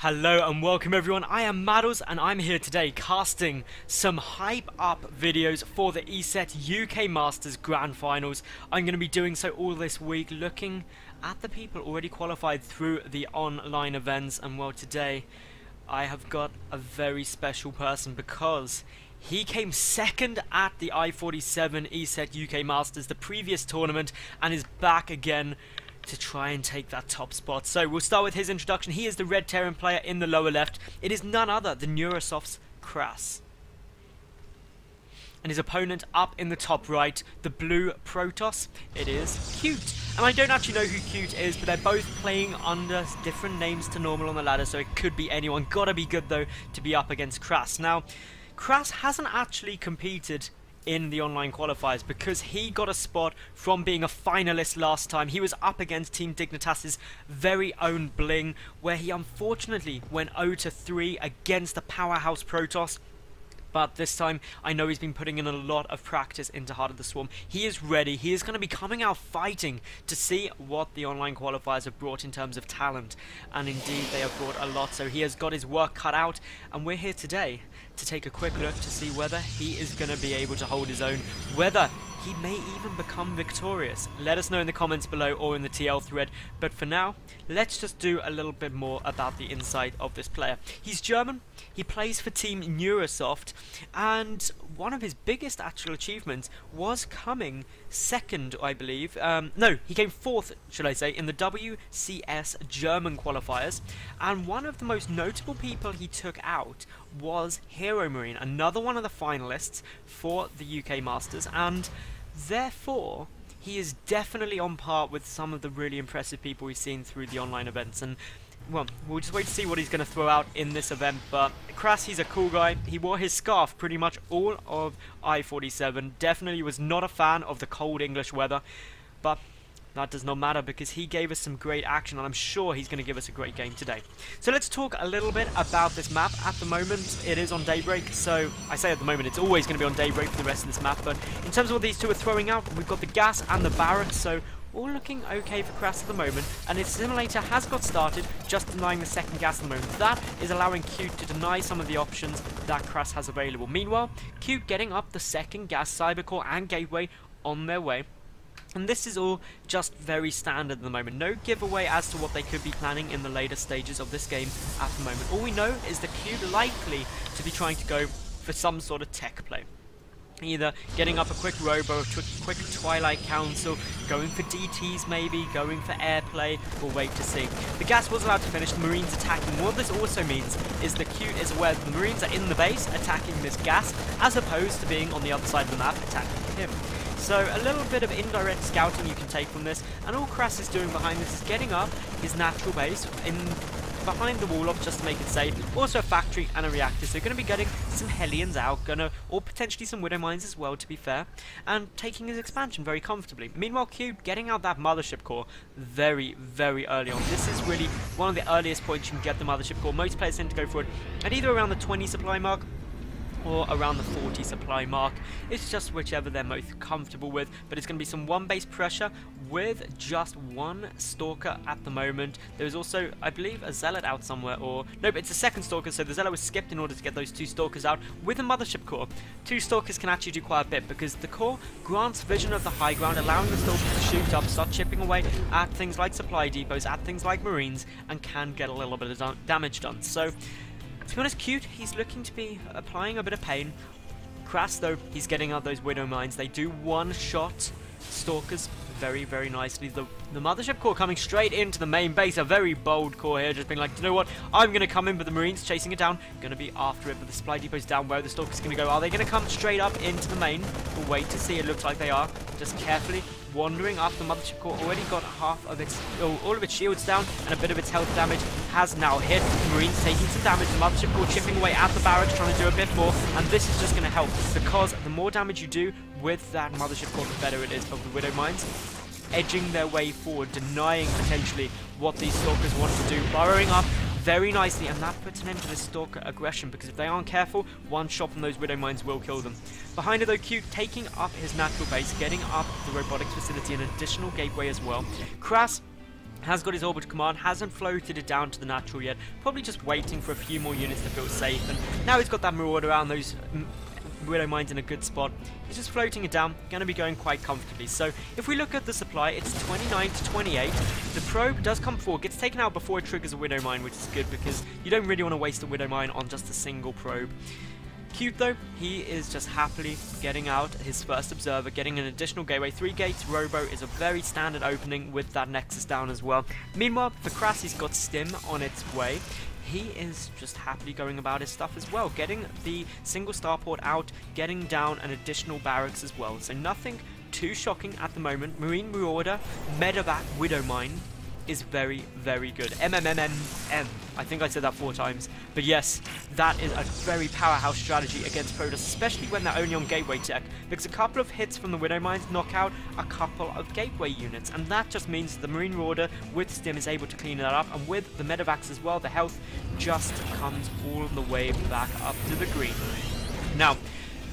Hello and welcome everyone, I am Madals and I'm here today casting some hype up videos for the ESET UK Masters Grand Finals. I'm going to be doing so all this week, looking at the people already qualified through the online events. And well, today I have got a very special person because he came second at the I-47 ESET UK Masters, the previous tournament, and is back again to try and take that top spot. So we'll start with his introduction. He is the red Terran player in the lower left. It is none other than Neurosoft's KrasS. And his opponent up in the top right, the blue Protoss, it is Cute. And I don't actually know who Cute is, but they're both playing under different names to normal on the ladder, so it could be anyone. Gotta be good though to be up against KrasS. Now, KrasS hasn't actually competed in the online qualifiers because he got a spot from being a finalist last time. He was up against Team Dignitas's very own Bling, where he unfortunately went 0-3 against the powerhouse Protoss. But this time, I know he's been putting in a lot of practice into Heart of the Swarm. He is ready. He is going to be coming out fighting to see what the online qualifiers have brought in terms of talent. And indeed, they have brought a lot. So he has got his work cut out. And we're here today to take a quick look to see whether he is going to be able to hold his own, whether he may even become victorious. Let us know in the comments below or in the TL thread. But for now, let's just do a little bit more about the insight of this player. He's German, he plays for Team Neurosoft, and one of his biggest actual achievements was coming second, I believe. No, he came fourth, should I say, in the WCS German qualifiers. And one of the most notable people he took out was Hero Marine, another one of the finalists for the UK Masters, and therefore he is definitely on par with some of the really impressive people we've seen through the online events. And well, we'll just wait to see what he's going to throw out in this event. But KrasS, he's a cool guy. He wore his scarf pretty much all of I-47. Definitely was not a fan of the cold English weather, but that does not matter because he gave us some great action, and I'm sure he's going to give us a great game today. So let's talk a little bit about this map. At the moment, it is on Daybreak, so I say at the moment, it's always going to be on Daybreak for the rest of this map. But in terms of what these two are throwing out, we've got the gas and the barracks, so all looking okay for KrasS at the moment, and his simulator has got started, just denying the second gas at the moment. That is allowing Cute to deny some of the options that KrasS has available. Meanwhile, Cute getting up the second gas, Cybercore and Gateway on their way. And this is all just very standard at the moment. No giveaway as to what they could be planning in the later stages of this game at the moment. All we know is that Cute likely to be trying to go for some sort of tech play. Either getting up a quick Robo, a quick Twilight Council, going for DTs maybe, going for airplay. We'll wait to see. The gas was allowed to finish, the Marines attacking. What this also means is that Cute is aware that the Marines are in the base attacking this gas, as opposed to being on the other side of the map attacking him. So a little bit of indirect scouting you can take from this, and all KrasS is doing behind this is getting up his natural base in behind the wall off just to make it safe. Also a factory and a reactor, so going to be getting some Hellions out, or potentially some Widow Mines as well, to be fair, and taking his expansion very comfortably. Meanwhile, Cube getting out that mothership core very, very early on. This is really one of the earliest points you can get the mothership core. Most players tend to go for it at either around the 20 supply mark or around the 40 supply mark. It's just whichever they're most comfortable with, but it's going to be some one base pressure with just one Stalker at the moment. There's also, I believe, a Zealot out somewhere, or nope, it's a second Stalker, so the Zealot was skipped in order to get those two Stalkers out with a mothership core. Two Stalkers can actually do quite a bit because the core grants vision of the high ground, allowing the Stalkers to shoot up, start chipping away at things like supply depots, at things like Marines, and can get a little bit of damage done. So to be honest, Cute, he's looking to be applying a bit of pain. KrasS, though, he's getting out those Widow Mines. They do one-shot Stalkers very, very nicely. The mothership core coming straight into the main base. A very bold core here, just being like, you know what, I'm going to come in, but the Marines chasing it down. Going to be after it, but the supply depot's down. Where the Stalker's going to go? Are they going to come straight up into the main? We'll wait to see. It looks like they are. Just carefully wandering up. The mothership core already got half of its, all of its shields down, and a bit of its health damage has now hit. The Marines taking some damage. The mothership core chipping away at the barracks, trying to do a bit more, and this is just going to help because the more damage you do with that mothership core, the better it is for the Widow Mines, edging their way forward, denying potentially what these Stalkers want to do, burrowing up very nicely, and that puts an end to this Stalker aggression, because if they aren't careful, one shot from those Widow Mines will kill them. Behind it though, Cute taking up his natural base, getting up the robotics facility, an additional gateway as well. KrasS has got his orbital command, hasn't floated it down to the natural yet, probably just waiting for a few more units to feel safe, and now he's got that Marauder around those Widow Mines in a good spot. He's just floating it down, going to be going quite comfortably. So if we look at the supply, it's 29 to 28. The probe does come forward, gets taken out before it triggers a Widow Mine, which is good because you don't really want to waste a Widow Mine on just a single probe. Cute though, he is just happily getting out his first observer, getting an additional gateway. 3 gates, Robo is a very standard opening with that Nexus down as well. Meanwhile, for KrasS, he's got Stim on its way. He is just happily going about his stuff as well, getting the single starport out, getting down an additional barracks as well. So nothing too shocking at the moment. Marine Marauder, Medevac, Widow Mine is very, very good. MMMMM. I think I said that 4 times. But yes, that is a very powerhouse strategy against Protoss, especially when they're only on gateway tech, because a couple of hits from the Widow Mines knock out a couple of gateway units, and that just means the Marine Marauder with Stim is able to clean that up, and with the Medevacs as well, the health just comes all the way back up to the green. Now,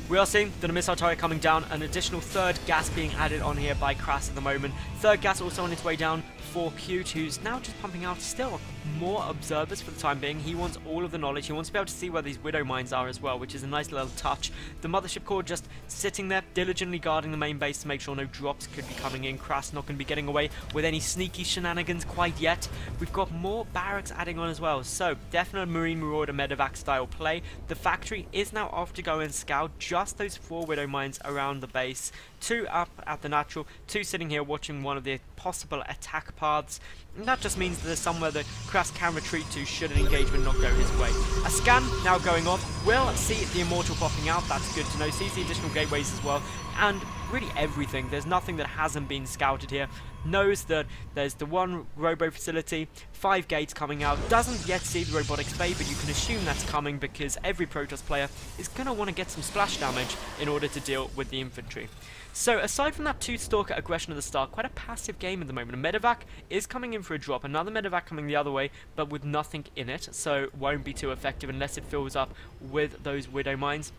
we are seeing the missile turret coming down, an additional 3rd gas being added on here by KrasS at the moment. 3rd gas also on its way down for Cute, who's now just pumping out still more observers for the time being. He wants all of the knowledge, he wants to be able to see where these Widow Mines are as well, which is a nice little touch. The Mothership Core just sitting there, diligently guarding the main base to make sure no drops could be coming in. KrasS not going to be getting away with any sneaky shenanigans quite yet. We've got more barracks adding on as well, so definite Marine Marauder Medevac style play. The factory is now off to go and scout just those 4 Widow Mines around the base. 2 up at the natural, 2 sitting here watching one of the possible attack paths. And that just means that there's somewhere that KrasS can retreat to should an engagement not go his way. A scan now going off, will see the Immortal popping out, that's good to know, sees the additional gateways as well, and really everything. There's nothing that hasn't been scouted here. Knows that there's the 1 Robo facility, 5 gates coming out, doesn't yet see the Robotics Bay, but you can assume that's coming because every Protoss player is going to want to get some splash damage in order to deal with the infantry. So aside from that 2 Stalker aggression at the start, quite a passive game at the moment. A Medevac is coming in for a drop, another Medevac coming the other way, but with nothing in it, so won't be too effective unless it fills up with those Widow Mines,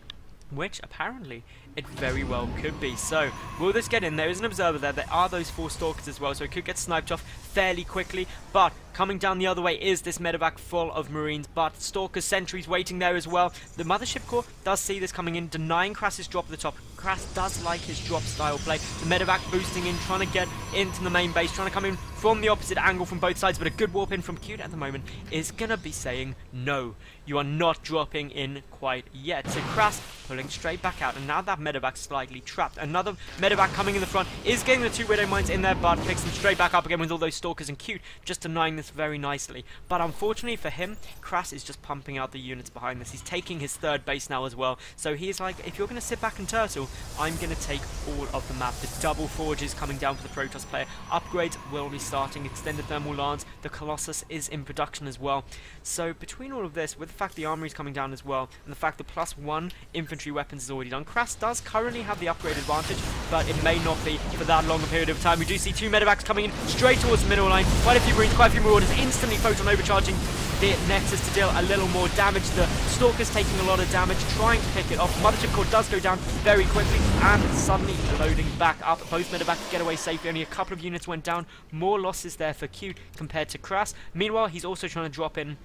which apparently it very well could be. So will this get in? There is an observer there. There are those 4 Stalkers as well, so it could get sniped off fairly quickly, but coming down the other way is this Medevac full of Marines, but Stalkers, sentries waiting there as well. The Mothership Core does see this coming in, denying KrasS's drop at the top. KrasS does like his drop style play. The Medevac boosting in, trying to get into the main base, trying to come in from the opposite angle from both sides, but a good warp in from Cute at the moment is going to be saying, no, you are not dropping in quite yet. So KrasS pulling straight back out, and now that Medevac slightly trapped. Another Medevac coming in the front, is getting the 2 Widow Mines in there, but picks them straight back up again with all those Stalkers, and Cute just denying this very nicely. But unfortunately for him, KrasS is just pumping out the units behind this. He's taking his 3rd base now as well, so he's like, if you're going to sit back and turtle, I'm going to take all of the map. The double forges coming down for the Protoss player. Upgrades will be starting, extended thermal lance, the Colossus is in production as well. So between all of this, with the fact the armory is coming down as well, and the fact the +1 infantry weapons is already done, KrasS does currently have the upgrade advantage, but it may not be for that long a period of time. We do see 2 Medevacs coming in straight towards the middle line, quite a few Marines, quite a few Marauders, instantly photon overcharging the Nexus to deal a little more damage. The Stalker's taking a lot of damage, trying to pick it off. Mothership Core does go down very quickly, and suddenly loading back up. Both Medevacs get away safely, only a couple of units went down. More losses there for Cute compared to KrasS. Meanwhile, he's also trying to drop in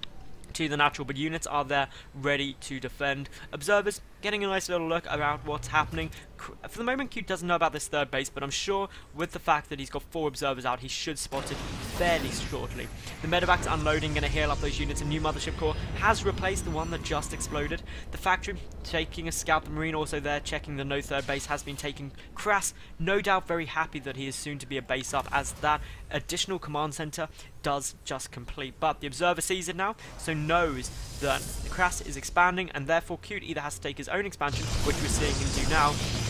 to the natural, but units are there ready to defend. Observers getting a nice little look around what's happening. For the moment, Cute doesn't know about this 3rd base, but I'm sure with the fact that he's got 4 observers out, he should spot it fairly shortly. The Medevac's unloading, going to heal up those units. A new Mothership Core has replaced the one that just exploded. The factory taking a scout. The Marine also there checking the no 3rd base has been taken. KrasS, no doubt very happy that he is soon to be a base up, as that additional command center does just complete. But the observer sees it now, so knows that KrasS is expanding, and therefore Cute either has to take his own expansion, which we're seeing him do now,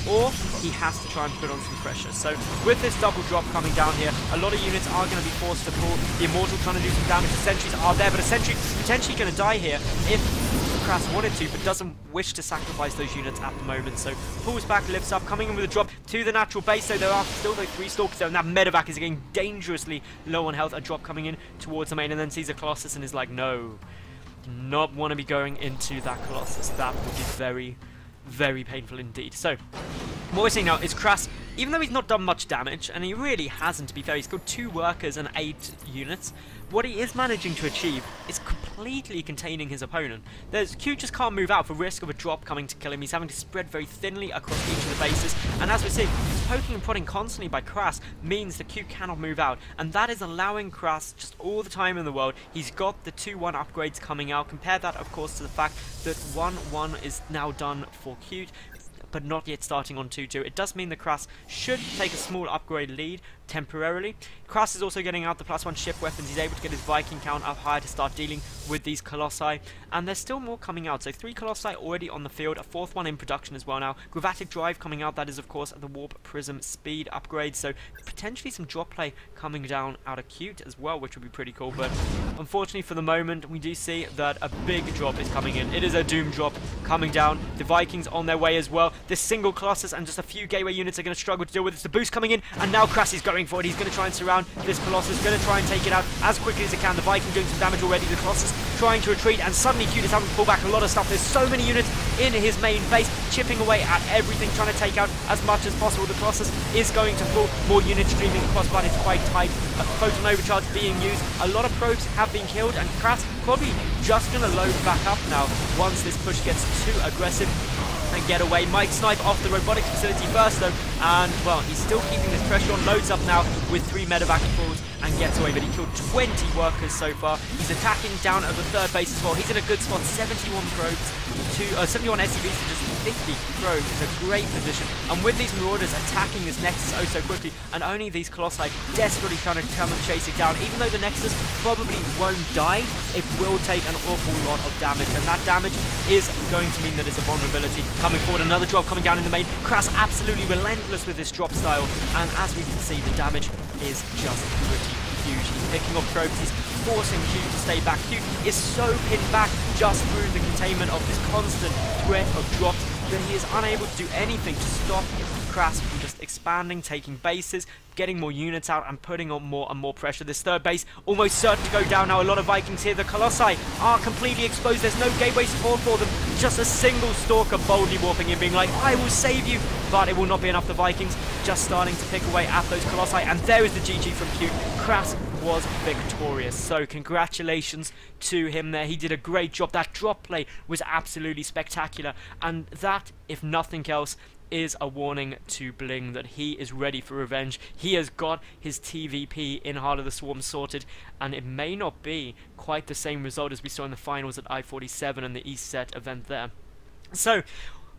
or he has to try and put on some pressure. So with this double drop coming down here, a lot of units are going to be forced to pull. The Immortal trying to do some damage. The sentries are there, but a sentry potentially going to die here if KrasS wanted to, but doesn't wish to sacrifice those units at the moment. So pulls back, lifts up, coming in with a drop to the natural base. So there are still those 3 Stalkers there, and that Medevac is getting dangerously low on health. A drop coming in towards the main, and then sees a Colossus and is like, no, do not want to be going into that Colossus. That would be very, very painful indeed. So what we're seeing now is KrasS even though he's not done much damage, and he really hasn't to be fair, he's killed 2 workers and 8 units, what he is managing to achieve is completely containing his opponent. Q just can't move out for risk of a drop coming to kill him. He's having to spread very thinly across each of the bases, and as we see, he's poking and prodding constantly by KrasS means that Q cannot move out, and that is allowing KrasS just all the time in the world. He's got the 2-1 upgrades coming out. Compare that, of course, to the fact that 1-1 is now done for Q, but not yet starting on 2-2. It does mean that KrasS should take a small upgrade lead temporarily. KrasS is also getting out the +1 ship weapons. He's able to get his Viking count up higher to start dealing with these Colossi, and there's still more coming out. So 3 Colossi already on the field, a 4th one in production as well now. Gravatic Drive coming out, that is of course the Warp Prism speed upgrade, so potentially some drop play coming down out of Cute as well, which would be pretty cool, but unfortunately for the moment we do see that a big drop is coming in. It is a Doom drop coming down. The Vikings on their way as well. This single Colossus and just a few gateway units are going to struggle to deal with it. The boost coming in, and now KrasS is going for it. He's going to try and surround this Colossus, going to try and take it out as quickly as he can. The Viking doing some damage already. The Colossus trying to retreat, and suddenly Cute is having to pull back a lot of stuff. There's so many units in his main base, chipping away at everything, trying to take out as much as possible. The Colossus is going to fall. More units streaming across, but it's quite tight. A Photon Overcharge being used. A lot of probes have been killed, and KrasS probably just going to load back up now once this push gets too aggressive and get away. Might snipe off the robotics facility first though, and well, he's still keeping this pressure on. Loads up now with 3 medevac falls and gets away, but he killed 20 workers so far. He's attacking down at the 3rd base as well. He's in a good spot. 71 probes to 71 SCVs to just 50 probes. It's a great position, and with these Marauders attacking this Nexus oh so quickly, and only these Colossi desperately trying to come and chase it down. Even though the Nexus probably won't die, it will take an awful lot of damage, and that damage is going to mean that it's a vulnerability. Coming forward, another drop coming down in the main. KrasS absolutely relentless with this drop style, and as we can see, the damage is just pretty huge. He's picking up probes, he's forcing Q to stay back. Q is so pinned back just through the containment of this constant threat of drops that he is unable to do anything to stop KrasS from just expanding, taking bases, getting more units out and putting on more and more pressure. This 3rd base almost certain to go down now. A lot of Vikings here. The Colossi are completely exposed. There's no gateway support for them. Just a single Stalker boldly warping in, being like, I will save you. But it will not be enough. The Vikings just starting to pick away at those Colossi. And there is the GG from Q. KrasS was victorious. So congratulations to him there. He did a great job. That drop play was absolutely spectacular. And that, if nothing else, is a warning to Bling that he is ready for revenge. He has got his TvP in Heart of the Swarm sorted, and it may not be quite the same result as we saw in the finals at I-47 and the ESET event there. So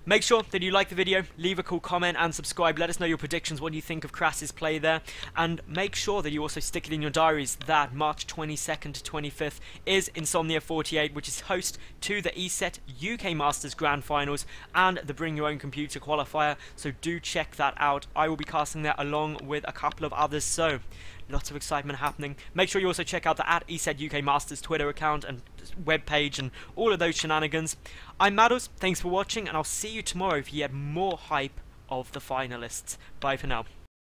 make sure that you like the video, leave a cool comment and subscribe. Let us know your predictions, what you think of KrasS's play there, and make sure that you also stick it in your diaries that March 22nd to 25th is Insomnia 48, which is host to the ESET UK Masters Grand Finals and the Bring Your Own Computer qualifier, so do check that out. I will be casting there along with a couple of others, so lots of excitement happening. Make sure you also check out the @ESET UK Masters Twitter account and webpage and all of those shenanigans. I'm Madals, thanks for watching, and I'll see you tomorrow for yet more hype of the finalists. Bye for now.